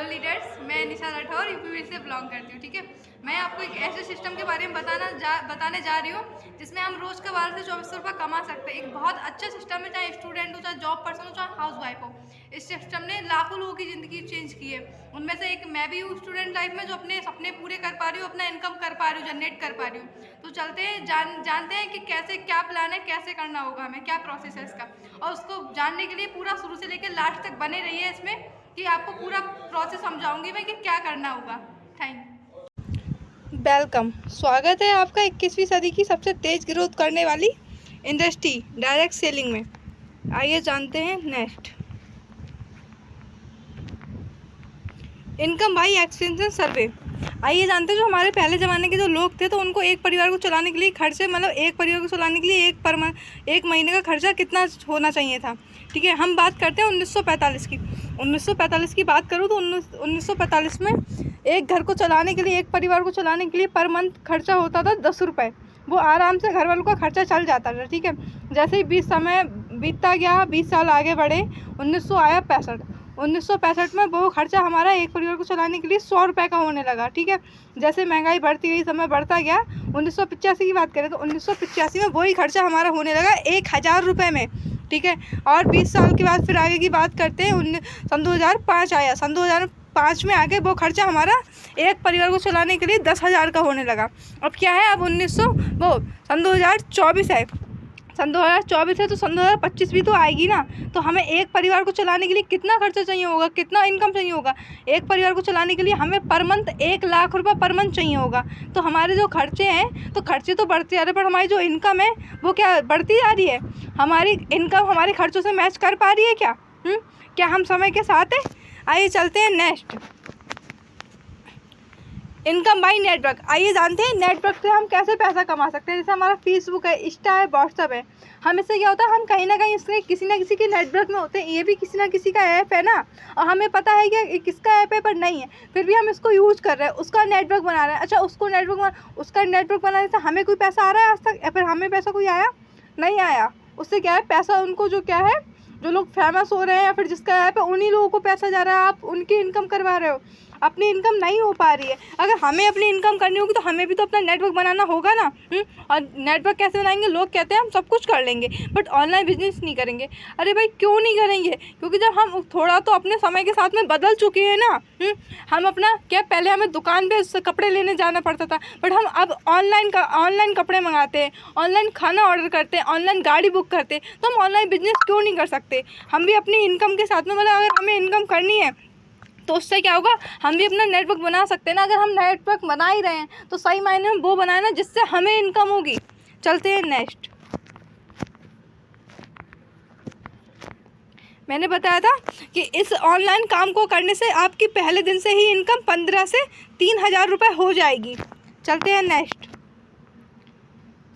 All leaders, मैं निशा Rathore UP से belong करती हूँ। ठीक है, मैं आपको एक ऐसे सिस्टम के बारे में बताने जा रही हूँ जिसमें हम रोज़ का 12 से 2400 रुपये कमा सकते हैं। एक बहुत अच्छा सिस्टम है, चाहे स्टूडेंट हो, चाहे जॉब पर्सन हो, चाहे हाउस वाइफ हो। इस सिस्टम ने लाखों लोगों की ज़िंदगी चेंज की है। उनमें से एक मैं भी हूँ स्टूडेंट लाइफ में, जो अपने सपने पूरे कर पा रही हूँ, अपना इनकम कर पा रही हूँ, जनरेट कर पा रही हूँ। तो चलते हैं, जानते हैं कि कैसे, क्या प्लान है, कैसे करना होगा हमें, क्या प्रोसेस है इसका। और उसको जानने के लिए पूरा शुरू से लेकर लास्ट तक बने रहिए इसमें, कि आपको पूरा प्रोसेस समझाऊंगी मैं कि क्या करना होगा। Thank you. वेलकम, स्वागत है आपका 21वीं सदी की सबसे तेज ग्रोथ करने वाली इंडस्ट्री डायरेक्ट सेलिंग में। आइए जानते हैं नेक्स्ट। इनकम बाई एक्सपेंशन सर्वे। आइए जानते हैं, जो हमारे पहले ज़माने के जो लोग थे, तो उनको एक परिवार को चलाने के लिए खर्चे, मतलब एक परिवार को चलाने के लिए एक महीने का खर्चा कितना होना चाहिए था। ठीक है, हम बात करते हैं 1945 की। 1945 की बात करूँ तो 1945 में एक घर को चलाने के लिए, एक परिवार को चलाने के लिए पर मंथ खर्चा होता था 10 रुपये। वो आराम से घर वालों का खर्चा चल जाता था। ठीक है, जैसे ही समय बीतता गया, 20 साल आगे बढ़े, 1965 में वो खर्चा हमारा एक परिवार को चलाने के लिए 100 रुपये का होने लगा। ठीक है, जैसे महंगाई बढ़ती गई, समय बढ़ता गया, 1985 की बात करें तो 1985 में वही खर्चा हमारा होने लगा 1000 रुपये में। ठीक है, और 20 साल के बाद फिर आगे की बात करते हैं, सन 2005 आया। सन 2005 में आके वो खर्चा हमारा एक परिवार को चलाने के लिए 10,000 का होने लगा। अब क्या है, अब सन 2024 है। सन 2024 है तो सन 2025 भी तो आएगी ना। तो हमें एक परिवार को चलाने के लिए कितना खर्चा चाहिए होगा, कितना इनकम चाहिए होगा। एक परिवार को चलाने के लिए हमें पर मंथ 1 लाख रुपये पर मंथ चाहिए होगा। तो हमारे जो खर्चे हैं, तो खर्चे तो बढ़ते जा रहे हैं, पर हमारी जो इनकम है वो क्या बढ़ती जा रही है? हमारी इनकम हमारे खर्चों से मैच कर पा रही है क्या? क्या हम समय के साथ हैं? आइए चलते हैं नेक्स्ट। Income by network. आइए जानते हैं नेटवर्क से हम कैसे पैसा कमा सकते हैं। जैसे हमारा फेसबुक है, इंस्टा है, व्हाट्सअप है। हम इससे क्या होता है, हम कहीं ना कहीं इससे किसी ना किसी के नेटवर्क में होते हैं। ये भी किसी ना किसी का ऐप है ना, और हमें पता है कि किसका ऐप है पर नहीं है, फिर भी हम इसको यूज़ कर रहे हैं, उसका नेटवर्क बना रहे हैं। अच्छा, उसका नेटवर्क बनाने से हमें कोई पैसा आ रहा है आज तक, या फिर हमें पैसा कोई आया नहीं आया। उससे क्या है, पैसा उनको जो क्या है, जो लोग फेमस हो रहे हैं या फिर जिसका ऐप है, उन्हीं लोगों को पैसा जा रहा है। आप उनकी इनकम करवा रहे हो, अपनी इनकम नहीं हो पा रही है। अगर हमें अपनी इनकम करनी होगी तो हमें भी तो अपना नेटवर्क बनाना होगा ना। और नेटवर्क कैसे बनाएंगे? लोग कहते हैं हम सब कुछ कर लेंगे बट ऑनलाइन बिजनेस नहीं करेंगे। अरे भाई, क्यों नहीं करेंगे? क्योंकि जब हम थोड़ा तो अपने समय के साथ में बदल चुके हैं ना। हम अपना क्या, पहले हमें दुकान पे कपड़े लेने जाना पड़ता था, बट हम अब ऑनलाइन कपड़े मंगाते हैं, ऑनलाइन खाना ऑर्डर करते हैं, ऑनलाइन गाड़ी बुक करते हैं। तो हम ऑनलाइन बिजनेस क्यों नहीं कर सकते? हम भी अपनी इनकम के साथ में, मतलब अगर हमें इनकम करनी है तो उससे क्या होगा, हम भी अपना नेटवर्क बना सकते हैं ना। अगर हम नेटवर्क बना ही रहे हैं तो सही मायने में वो बनाए ना जिससे हमें इनकम होगी। चलते हैं नेक्स्ट। मैंने बताया था कि इस ऑनलाइन काम को करने से आपकी पहले दिन से ही इनकम 15 से 3,000 रुपये हो जाएगी। चलते हैं नेक्स्ट।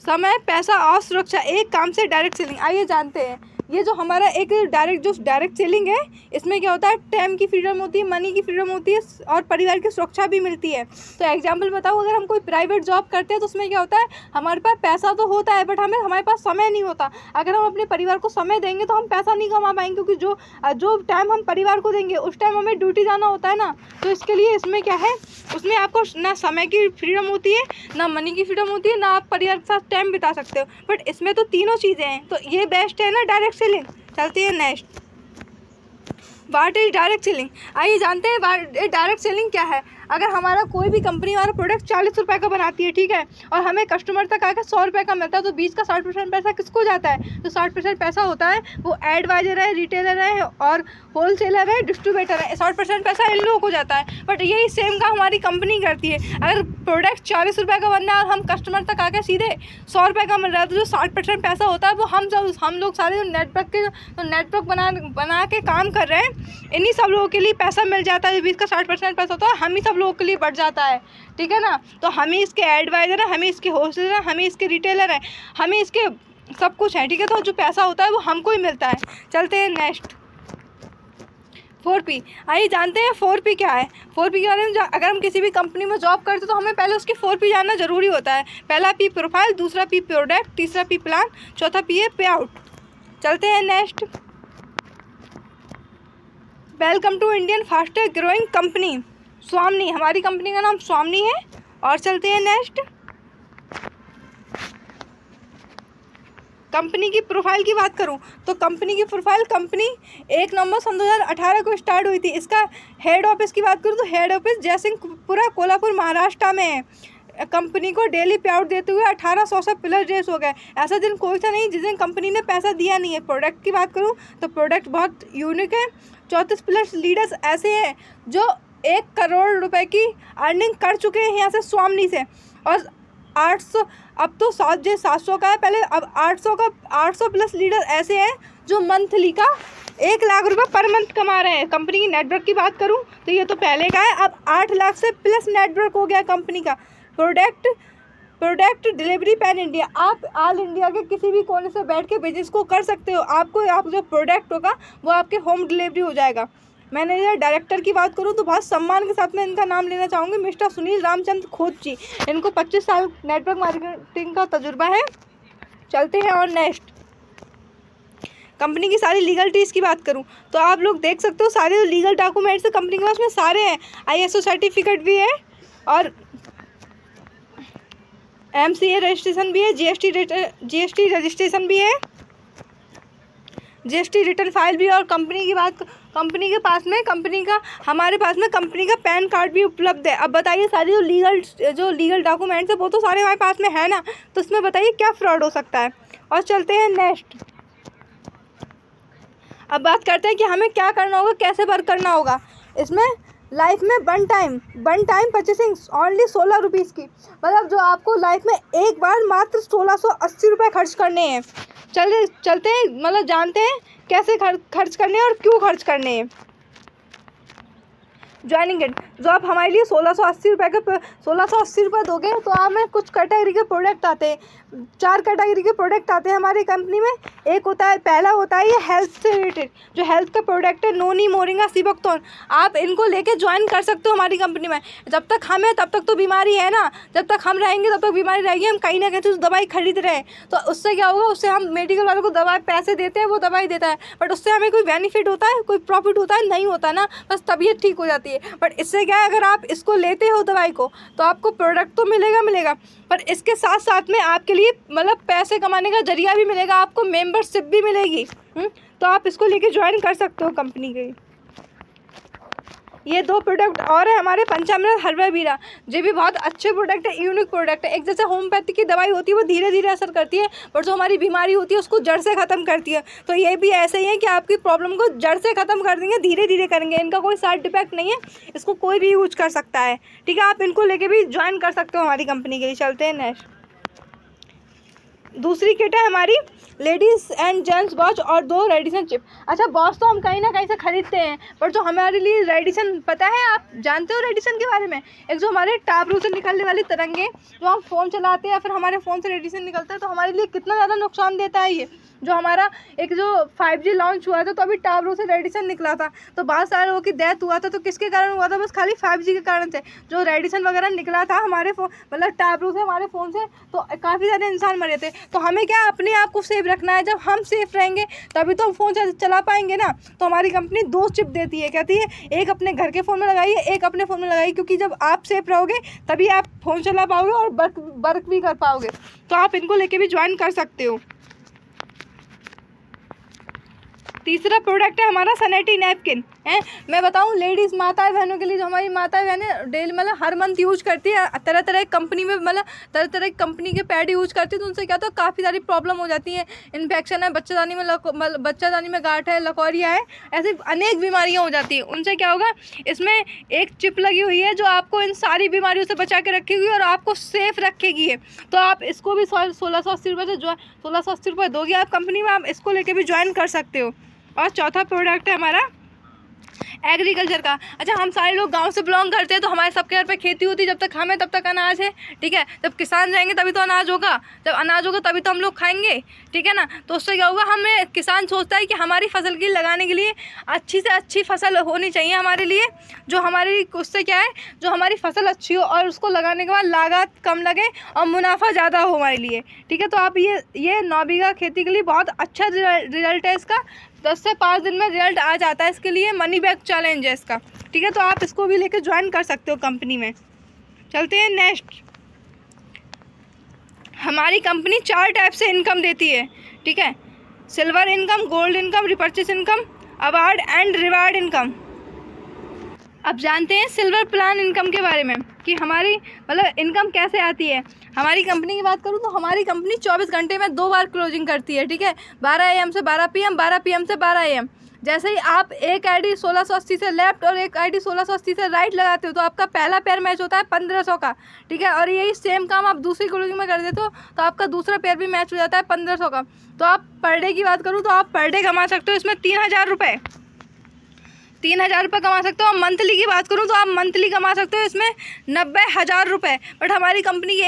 समय, पैसा और सुरक्षा, एक काम से डायरेक्ट सेलिंग। आइए जानते हैं, ये जो हमारा एक डायरेक्ट सेलिंग है, इसमें क्या होता है, टाइम की फ्रीडम होती है, मनी की फ्रीडम होती है, और परिवार की सुरक्षा भी मिलती है। तो एग्जांपल बताओ, अगर हम कोई प्राइवेट जॉब करते हैं तो उसमें क्या होता है, हमारे पास पैसा तो होता है बट हमारे पास समय नहीं होता। अगर हम अपने परिवार को समय देंगे तो हम पैसा नहीं कमा पाएंगे, क्योंकि जो टाइम हम परिवार को देंगे उस टाइम हमें ड्यूटी जाना होता है ना। तो इसके लिए इसमें क्या है, उसमें आपको ना समय की फ्रीडम होती है, ना मनी की फ्रीडम होती है, ना आप परिवार के साथ टाइम बिता सकते हो। बट इसमें तो तीनों चीज़ें हैं, तो ये बेस्ट है ना डायरेक्ट सेलिंग। चलती है next. What is direct selling? आइए जानते हैं डायरेक्ट सेलिंग क्या है। अगर हमारा कोई भी कंपनी हमारा प्रोडक्ट 40 रुपये का बनाती है, ठीक है, और हमें कस्टमर तक आकर 100 रुपये का मिलता है, तो 20 का 60% पैसा किसको जाता है? तो 60% पैसा होता है वो एडवाइजर है, रिटेलर है, और होलसेलर है, डिस्ट्रीब्यूटर है। 60% पैसा इन लोगों को जाता है। बट यही सेम काम हमारी कंपनी करती है। अगर प्रोडक्ट 40 रुपये का बनना है और हम कस्टमर तक आकर सीधे 100 रुपये का मिल रहा है, तो जो 60% पैसा होता है वो हम लोग सारे जो नेटवर्क बना के काम कर रहे हैं, इन्हीं सब लोगों के लिए पैसा मिल जाता है। 20 का 60% पैसा होता है, हम ही सब लोगों के लिए बढ़ जाता है। ठीक है ना, तो हम ही इसके एडवाइज़र हैं, हम ही इसके होलसेलर हैं, हम ही इसके रिटेलर हैं, हम ही इसके सब कुछ है। ठीक है, तो जो पैसा होता है वो हमको ही मिलता है। चलते हैं नेक्स्ट। 4P। आइए जानते हैं 4P क्या है। 4P के बारे में, अगर हम किसी भी कंपनी में जॉब करते तो हमें पहले उसकी 4P जानना ज़रूरी होता है। पहला P प्रोफाइल, दूसरा P प्रोडक्ट, तीसरा P प्लान, चौथा P है पे आउट। चलते हैं next. Welcome to Indian fastest growing company Swami. हमारी कंपनी का नाम स्वामी है। और चलते हैं नेक्स्ट। कंपनी की प्रोफाइल की बात करूं तो कंपनी की प्रोफाइल, कंपनी 1 नवंबर सन 2018 को स्टार्ट हुई थी। इसका हेड ऑफिस की बात करूं तो हेड ऑफिस जयसिंहपुरा कोल्हापुर महाराष्ट्र में है। कंपनी को डेली पे आउट देते हुए 1800 से प्लस डेज हो गए। ऐसा दिन कोई सा नहीं जिस दिन कंपनी ने पैसा दिया नहीं है। प्रोडक्ट की बात करूं तो प्रोडक्ट बहुत यूनिक है। 34 प्लस लीडर्स ऐसे हैं जो 1 करोड़ रुपए की अर्निंग कर चुके हैं यहाँ से स्वामी से। और 800, अब तो 700 का है पहले, अब 800 प्लस लीडर ऐसे हैं जो मंथली का 1 लाख रुपए पर मंथ कमा रहे हैं। कंपनी की नेटवर्क की बात करूं तो ये तो पहले का है, अब 8 लाख से प्लस नेटवर्क हो गया कंपनी का। प्रोडक्ट डिलीवरी पैन इंडिया, आप ऑल इंडिया के किसी भी कोने से बैठ के बिजनेस को कर सकते हो। आप जो प्रोडक्ट होगा वो आपके होम डिलीवरी हो जाएगा। मैनेजर डायरेक्टर की बात करूं तो बहुत सम्मान के साथ में इनका नाम लेना चाहूँगी, मिस्टर सुनील रामचंद्र खोत जी। इनको 25 साल नेटवर्क मार्केटिंग का तजुर्बा है। चलते हैं और नेक्स्ट। कंपनी की सारी लीगलिटीज़ की बात करूं तो आप लोग देख सकते हो सारे जो लीगल डॉक्यूमेंट्स कंपनी के पास में सारे हैं। ISO सर्टिफिकेट भी है और MCA रजिस्ट्रेशन भी है, GST रजिस्ट्रेशन भी है, GST रिटर्न फाइल भी है। और कंपनी का हमारे पास में कंपनी का पैन कार्ड भी उपलब्ध है। अब बताइए सारी जो लीगल डॉक्यूमेंट्स है वो तो सारे हमारे पास में है ना, तो इसमें बताइए क्या फ्रॉड हो सकता है। और चलते हैं नेक्स्ट। अब बात करते हैं कि हमें क्या करना होगा, कैसे वर्क करना होगा। इसमें लाइफ में one time purchasing only 16 rupees की, मतलब जो आपको लाइफ में एक बार मात्र 1680 रुपये खर्च करने हैं। चलते हैं, मतलब जानते हैं कैसे खर्च करने हैं और क्यों खर्च करने हैं। ज्वाइनिंग इट, जो आप हमारे लिए 1680 रुपये दोगे तो आप में कुछ कैटेगरी के प्रोडक्ट आते हैं, 4 कैटेगरी के प्रोडक्ट आते हैं हमारी कंपनी में। पहला होता है ये हेल्थ से रिलेटेड, जो हेल्थ का प्रोडक्ट है नोनी मोरिंगा सिबकतोन। आप इनको लेके ज्वाइन कर सकते हो हमारी कंपनी में। जब तक हम हैं तब तक तो बीमारी है ना, जब तक हम रहेंगे तब तक बीमारी रहेगी। हम कहीं ना कहीं तो दवाई खरीद रहे हैं, तो उससे क्या होगा, उससे हम मेडिकल वालों को दवाई पैसे देते हैं, वो दवाई देता है, बट उससे हमें कोई बेनिफिट होता है, कोई प्रॉफिट होता है, नहीं होता ना, बस तबीयत ठीक हो जाती है। बट इससे क्या है, अगर आप इसको लेते हो दवाई को तो आपको प्रोडक्ट तो मिलेगा, पर इसके साथ साथ में आपके लिए मतलब पैसे कमाने का जरिया भी मिलेगा, आपको मेंबरशिप भी मिलेगी। तो आप इसको लेके ज्वाइन कर सकते हो कंपनी के। ये 2 प्रोडक्ट और है हमारे, पंचामृत हर्बल बीरा, ये भी बहुत अच्छे प्रोडक्ट है, यूनिक प्रोडक्ट है। एक जैसे होम्योपैथी की दवाई होती है वो धीरे धीरे असर करती है, पर जो हमारी बीमारी होती है उसको जड़ से ख़त्म करती है। तो ये भी ऐसे ही है कि आपकी प्रॉब्लम को जड़ से ख़त्म कर देंगे, धीरे धीरे करेंगे। इनका कोई साइड इफेक्ट नहीं है, इसको कोई भी यूज कर सकता है। ठीक है, आप इनको लेके भी ज्वाइन कर सकते हो हमारी कंपनी के लिए। चलते हैं नेक्स्ट। दूसरी किट है हमारी लेडीज़ एंड जेंट्स वॉच और 2 रेडिसन चिप। अच्छा, वॉच तो हम कहीं ना कहीं से खरीदते हैं, पर जो हमारे लिए रेडिसन, पता है आप जानते हो रेडिसन के बारे में? एक जो हमारे टावरों से निकलने वाली तरंगे, जो हम फ़ोन चलाते हैं या फिर हमारे फ़ोन से रेडिसन निकलता है, तो हमारे लिए कितना ज़्यादा नुकसान देता है ये। जो हमारा एक जो 5G लॉन्च हुआ था तो अभी टावरों से रेडिसन निकला था, तो बहुत सारे लोगों की डेथ हुआ था। तो किसके कारण हुआ था? बस खाली 5G के कारण से। जो रेडिसन वगैरह निकला था हमारे फ़ोन, मतलब टावरों से, हमारे फ़ोन से, तो काफ़ी सारे इंसान मरे थे। तो हमें क्या अपने आप को सेफ रखना है। जब हम सेफ रहेंगे तभी तो हम फ़ोन चला पाएंगे ना। तो हमारी कंपनी 2 चिप देती है, कहती है एक अपने घर के फ़ोन में लगाइए, एक अपने फ़ोन में लगाइए, क्योंकि जब आप सेफ रहोगे तभी आप फ़ोन चला पाओगे और वर्क भी कर पाओगे। तो आप इनको लेके भी ज्वाइन कर सकते हो। तीसरा प्रोडक्ट है हमारा सैनिटरी नैपकिन है। मैं बताऊं, लेडीज़ माताएं बहनों के लिए, जो हमारी माताएं बहनें डेली मतलब हर मंथ यूज करती है, तरह तरह की कंपनी में, मतलब तरह तरह की कंपनी के पैड यूज करती है, तो उनसे क्या होता है, काफ़ी सारी प्रॉब्लम हो जाती है। इन्फेक्शन है, बच्चादानी में गांठ है, लकौरिया है, ऐसे अनेक बीमारियाँ हो जाती हैं। उनसे क्या होगा, इसमें एक चिप लगी हुई है जो आपको इन सारी बीमारियों से बचा के रखेगी और आपको सेफ रखेगी। तो आप इसको भी 1680 रुपये से 1680 रुपये दोगे आप कंपनी में, आप इसको लेके भी ज्वाइन कर सकते हो। और चौथा प्रोडक्ट है हमारा एग्रीकल्चर का। अच्छा, हम सारे लोग गांव से बिलोंग करते हैं, तो हमारे सबके घर पे खेती होती है। जब तक हमें तब तक अनाज है, ठीक है। जब किसान रहेंगे तभी तो अनाज होगा, जब अनाज होगा तभी तो हम लोग खाएंगे, ठीक है ना। तो उससे क्या होगा, हमें किसान सोचता है कि हमारी फसल की लगाने के लिए अच्छी से अच्छी फसल होनी चाहिए हमारे लिए, जो हमारी, उससे क्या है, जो हमारी फसल अच्छी हो और उसको लगाने के बाद लागत कम लगे और मुनाफा ज़्यादा हो हमारे लिए, ठीक है। तो आप ये 9 बीघा खेती के लिए बहुत अच्छा रिजल्ट है इसका। 10 से 5 दिन में रिजल्ट आ जाता है। इसके लिए मनी बैक चैलेंज है इसका, ठीक है। तो आप इसको भी लेके ज्वाइन कर सकते हो कंपनी में। चलते हैं नेक्स्ट। हमारी कंपनी 4 टाइप से इनकम देती है, ठीक है। Silver income, gold income, repurchase income, award and reward income. अब जानते हैं सिल्वर प्लान इनकम के बारे में कि हमारी मतलब इनकम कैसे आती है। हमारी कंपनी की बात करूँ तो हमारी कंपनी 24 घंटे में 2 बार क्लोजिंग करती है, ठीक है। 12 AM से 12 PM, 12 PM से 12 AM। जैसे ही आप एक आईडी 1680 से लेफ्ट और एक आईडी 1680 से राइट लगाते हो तो आपका पहला पेयर मैच होता है 1500 का, ठीक है। और यही सेम काम आप दूसरी क्लोजिंग में कर देते हो तो आपका दूसरा पेयर भी मैच हो जाता है 1500 का। तो आप पर डे की बात करूँ तो आप पर डे कमा सकते हो इसमें 3000 रुपये, 3000 रुपये कमा सकते हो। और मंथली की बात करूँ तो आप मंथली कमा सकते हो इसमें 90,000 रुपये। बट हमारी कंपनी की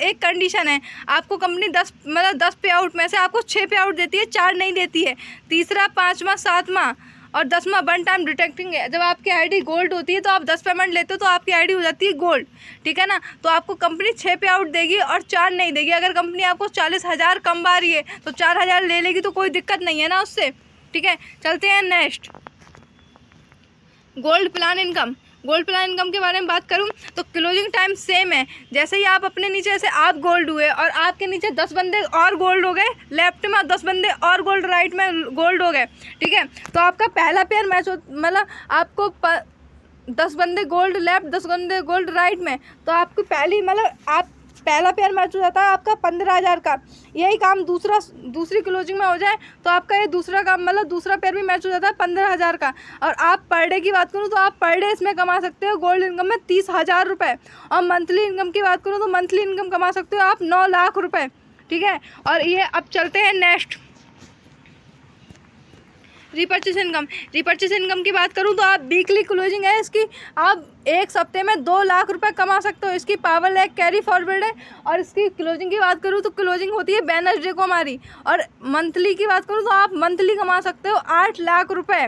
एक कंडीशन है, आपको कंपनी 10 पे आउट में से आपको 6 पे आउट देती है, 4 नहीं देती है। तीसरा, 5वां, 7वां और 10वां 1 टाइम डिटेक्टिंग है। जब आपकी आईडी गोल्ड होती है तो आप 10 पेमेंट लेते हो तो आपकी आईडी हो जाती है गोल्ड, ठीक है ना। तो आपको कंपनी 6 पे आउट देगी और 4 नहीं देगी। अगर कंपनी आपको 40,000 कमा रही है तो 4,000 ले लेगी तो कोई दिक्कत नहीं है ना उससे, ठीक है। चलते हैं next, gold plan income. Gold plan income के बारे में बात करूं तो क्लोजिंग टाइम सेम है। जैसे ही आप अपने नीचे ऐसे आप गोल्ड हुए और आपके नीचे 10 बंदे और गोल्ड हो गए लेफ्ट में और 10 बंदे और गोल्ड राइट में गोल्ड हो गए, ठीक है। तो आपका पहला पेयर मैच हो मतलब आपको 10 बंदे गोल्ड लेफ्ट, 10 बंदे गोल्ड राइट में, तो आपकी पहली आप पहला पेयर मैच हो जाता है आपका 15,000 का। यही काम दूसरी क्लोजिंग में हो जाए तो आपका ये दूसरा काम दूसरा पेयर भी मैच हो जाता है 15,000 का। और आप पर डे की बात करूँ तो आप पर डे इसमें कमा सकते हो गोल्ड इनकम में 30,000 रुपये। और मंथली इनकम की बात करूँ तो मंथली इनकम कमा सकते हो आप 9 लाख रुपये, ठीक है। और ये अब चलते हैं next, repurchase income. Repurchase income की बात करूँ तो आप वीकली क्लोजिंग है इसकी, आप एक हफ्ते में 2 लाख रुपए कमा सकते हो। इसकी पावर लैग कैरी फॉरवर्ड है। और इसकी क्लोजिंग की बात करूँ तो क्लोजिंग होती है वेडनेसडे को हमारी। और मंथली की बात करूँ तो आप मंथली कमा सकते हो 8 लाख रुपए।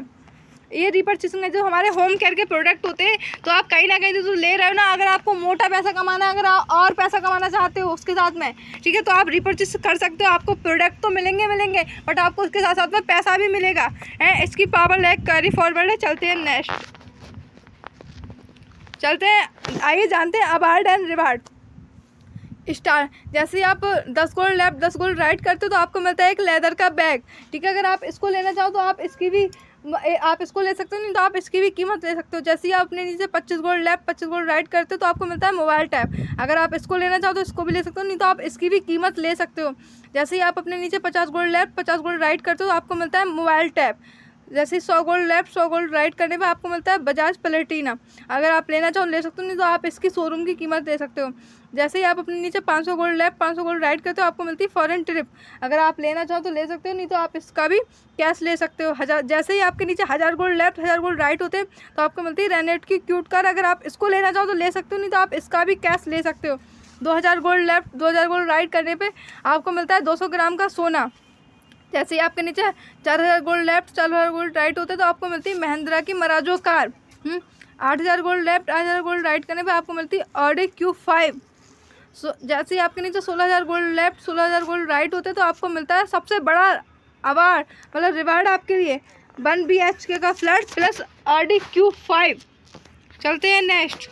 ये रिपर्चेसिंग है जो हमारे होम केयर के प्रोडक्ट होते हैं, तो आप कहीं ना कहीं तो ले रहे हो ना। अगर आपको मोटा पैसा कमाना है, अगर आप और पैसा कमाना चाहते हो उसके साथ में, ठीक है, तो आप रिपर्चेस कर सकते हो। आपको प्रोडक्ट तो मिलेंगे बट आपको उसके साथ साथ में पैसा भी मिलेगा है। इसकी पावर लैग कैरी फॉरवर्ड है। चलते हैं नेक्स्ट, चलते हैं, आइए जानते हैं अवार्ड एंड रिवार्ड। स्टार, जैसे आप 10 गोल्ड लेफ्ट 10 गोल्ड राइट करते हो तो आपको मिलता है एक लेदर का बैग, ठीक है। अगर आप इसको लेना चाहो तो आप इसको ले सकते हो, नहीं तो आप इसकी भी कीमत ले सकते हो। जैसे ही आप अपने नीचे 25 गोल्ड लेफ्ट 25 गोल्ड राइट करते हो तो आपको मिलता है मोबाइल टैब। अगर आप इसको लेना चाहो तो इसको भी ले सकते हो, नहीं तो आप इसकी भी कीमत ले सकते हो। जैसे ही आप अपने नीचे 50 गोल्ड लेफ्ट 50 गोल्ड राइट करते हो तो आपको मिलता है मोबाइल टैब। जैसे 100 गोल्ड लेफ्ट 100 गोल्ड राइट करने पे आपको मिलता है बजाज प्लेटिना। अगर आप लेना चाहो ले सकते हो, नहीं तो आप इसकी शोरूम की कीमत ले सकते हो। जैसे ही आप अपने नीचे 500 गोल्ड लेफ्ट 500 गोल्ड राइट करते हो आपको मिलती है फॉरेन ट्रिप। अगर आप लेना चाहो तो ले सकते हो, नहीं तो आप इसका भी कैश ले सकते हो। जैसे ही आपके नीचे 1000 गोल्ड लेफ्ट 1000 गोल्ड राइट होते हैं तो आपको मिलती है रेनेट की क्यूट कार। अगर आप इसको लेना चाहो तो ले सकते हो, नहीं तो आप इसका भी कैश ले सकते हो। 2000 गोल्ड लेफ्ट 2000 गोल्ड राइट करने पर आपको मिलता है 200 ग्राम का सोना। जैसे ही आपके नीचे 4000 गोल्ड लेफ्ट 4000 गोल्ड राइट होते तो आपको मिलती है महिंद्रा की मराजो car. 8000 gold left 8000 gold right करने पे आपको मिलती है ऑडी Q5। जैसे ही आपके नीचे 16000 गोल्ड लेफ्ट 16000 गोल्ड राइट होते तो आपको मिलता है सबसे बड़ा अवार्ड रिवार्ड आपके लिए 1 BHK का फ्लैट प्लस ऑडी Q5। चलते हैं नेक्स्ट,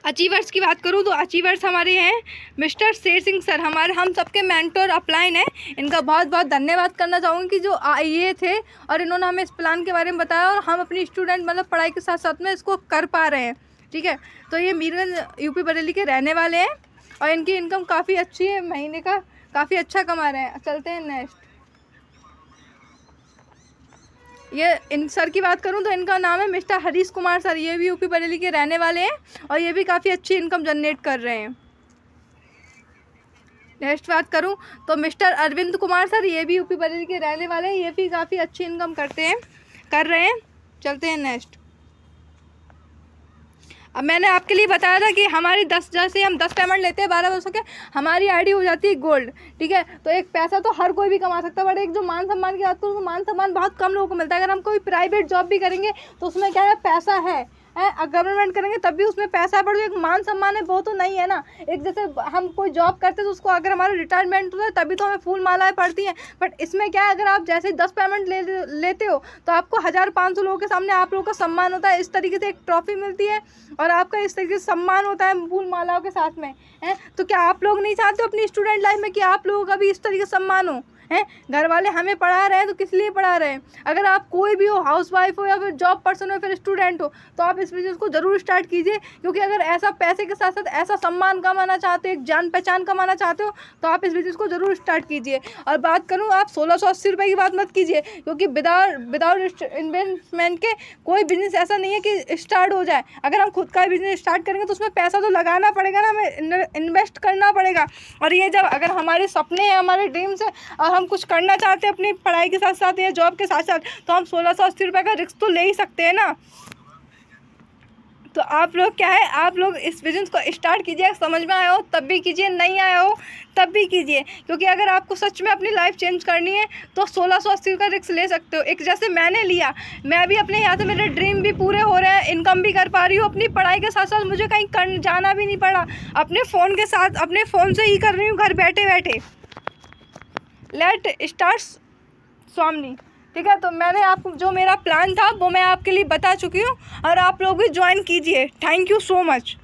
अचीवर्स की बात करूँ तो अचीवर्स हमारे हैं मिस्टर शेर सिंह सर, हम सबके मेंटोर अपलाइन हैं। इनका बहुत बहुत धन्यवाद करना चाहूँगी कि जो ये थे और इन्होंने हमें इस प्लान के बारे में बताया और हम अपनी स्टूडेंट पढ़ाई के साथ साथ में इसको कर पा रहे हैं, ठीक है। तो ये मीरगंज यूपी बरेली के रहने वाले हैं और इनकी इनकम काफ़ी अच्छी है, महीने का काफ़ी अच्छा कमा रहे हैं। चलते हैं नेक्स्ट, ये इन सर की बात करूं तो इनका नाम है मिस्टर हरीश कुमार सर। ये भी यूपी बरेली के रहने वाले हैं और ये भी काफ़ी अच्छी इनकम जनरेट कर रहे हैं। नेक्स्ट बात करूं तो मिस्टर अरविंद कुमार सर, ये भी यूपी बरेली के रहने वाले हैं, ये भी काफ़ी अच्छी इनकम कर रहे हैं। चलते हैं नेक्स्ट, अब मैंने आपके लिए बताया था कि हमारी 10 जैसे हम 10 पेमेंट लेते हैं 12 वर्षों के, हमारी आईडी हो जाती है गोल्ड, ठीक है। तो एक पैसा तो हर कोई भी कमा सकता है, बट एक जो मान सम्मान की बात करूँ तो मान सम्मान बहुत कम लोगों को मिलता है। अगर हम कोई प्राइवेट जॉब भी करेंगे तो उसमें क्या है, पैसा है है, गवर्नमेंट करेंगे तब भी उसमें पैसा बढ़, एक मान सम्मान है वो तो नहीं है ना। एक जैसे हम कोई जॉब करते तो उसको अगर हमारा रिटायरमेंट होता है तभी तो हमें फूल मालाएं पड़ती हैं, बट इसमें क्या है, अगर आप जैसे 10 पेमेंट लेते हो तो आपको 1500 लोगों के सामने आप लोगों का सम्मान होता है, इस तरीके से एक ट्रॉफी मिलती है और आपका इस तरीके से सम्मान होता है फूल मालाओं के साथ में, है। तो क्या आप लोग नहीं चाहते अपनी स्टूडेंट लाइफ में कि आप लोगों का भी इस तरीके से सम्मान हो, हैं? घर वाले हमें पढ़ा रहे हैं तो किस लिए पढ़ा रहे हैं। अगर आप कोई भी हो, हाउसवाइफ हो या फिर जॉब पर्सन हो, फिर स्टूडेंट हो, तो आप इस बिजनेस को ज़रूर स्टार्ट कीजिए, क्योंकि अगर ऐसा पैसे के साथ साथ ऐसा सम्मान कमाना चाहते हो, एक जान पहचान कमाना चाहते हो, तो आप इस बिजनेस को ज़रूर स्टार्ट कीजिए। और बात करूँ, आप 1680 रुपये की बात मत कीजिए, क्योंकि विदाउट इन्वेस्टमेंट के कोई बिजनेस ऐसा नहीं है कि स्टार्ट हो जाए। अगर हम खुद का बिजनेस स्टार्ट करेंगे तो उसमें पैसा तो लगाना पड़ेगा ना, हमें इन्वेस्ट करना पड़ेगा। और ये जब अगर हमारे सपने हैं, हमारे ड्रीम्स हैं और हम कुछ करना चाहते हैं अपनी पढ़ाई के साथ साथ या जॉब के साथ साथ, तो हम 1680 रुपये का रिस्क तो ले ही सकते हैं ना। तो आप लोग क्या है, आप लोग इस बिजनेस को स्टार्ट कीजिए, समझ में आया हो तब भी कीजिए, नहीं आया हो तब भी कीजिए, क्योंकि अगर आपको सच में अपनी लाइफ चेंज करनी है तो 1680 का रिस्क ले सकते हो। एक जैसे मैंने लिया, मैं भी अपने यहाँ से मेरे ड्रीम भी पूरे हो रहे हैं, इनकम भी कर पा रही हूँ, अपनी पढ़ाई के साथ साथ मुझे कहीं जाना भी नहीं पड़ा, अपने फ़ोन के साथ अपने फ़ोन से ही कर रही हूँ घर बैठे बैठे। लेट स्टार्ट स्वामी, ठीक है। तो मैंने आपको जो मेरा प्लान था वो मैं आपके लिए बता चुकी हूँ और आप लोग भी ज्वाइन कीजिए। Thank you so much.